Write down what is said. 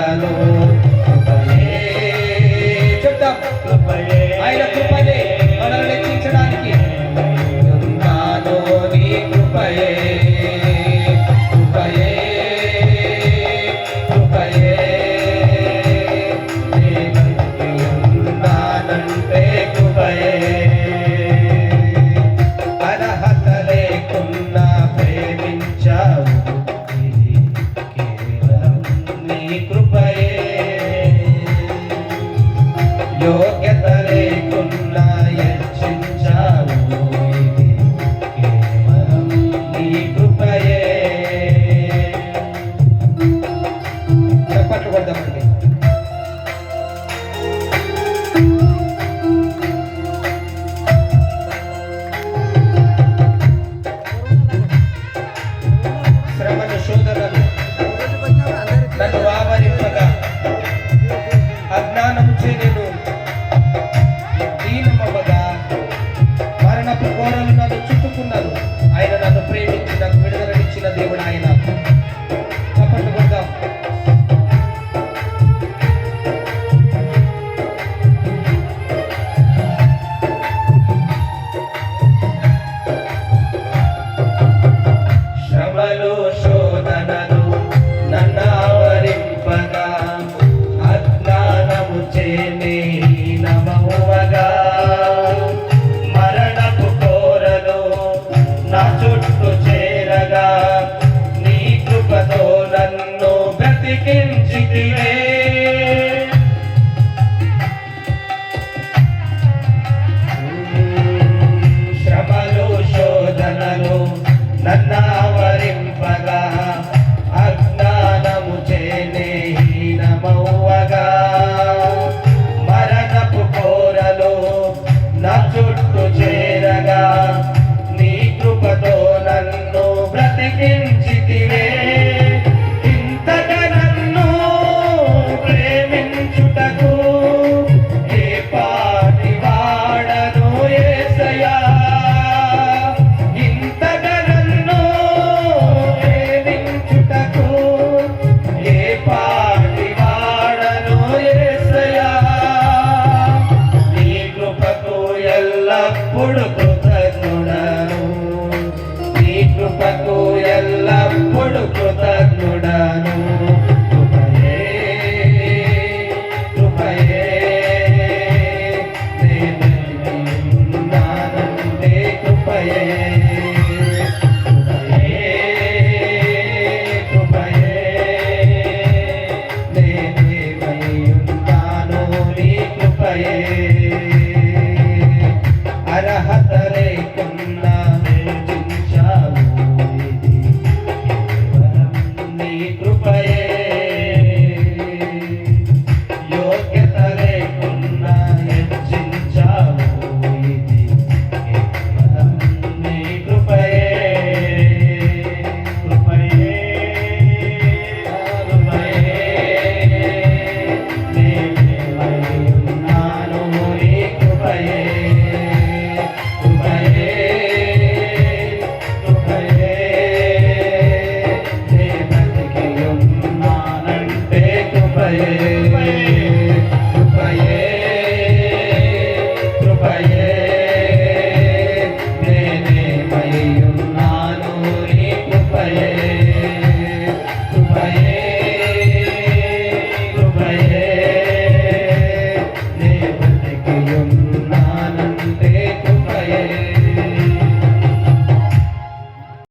రక్షించను. కృపయే చెప్తాం, కృపయే ఆయన కృపయే మనల్ని రక్షించడానికి ఉన్నాను. నీ కృపయే కృపయే కృపయే ఉన్నానంటే కృపయే. అర్హత లేకున్నా ప్రేమించావు, ఇది కేవలం నీ కృపయే. యోగ్యత లేకున్నా హెచ్చించావు, ఇది కేవలం నీ కృపయే. చప్పట్లు కొడదామండి. శ్రమను శోధనలు నన్ను ఆవరింపగా అజ్ఞానముచే నేను దీనమవ్వగా మరణపు కోరలు నన్ను చుట్టుకున్నాను. ఆయన నన్ను ప్రేమించి నాకు విడుదలనిచ్చిన దేవుడు ఆయన. చప్పట్లు కొడదాం. శ్రమలు శోధనలు నన్ను ఆవరింపగా అజ్ఞానముచే దీనమవ్వగా మరణపు కోరలు నా చుట్టూ చేరగా నీ కృపతో నన్ను బ్రతికించితివే.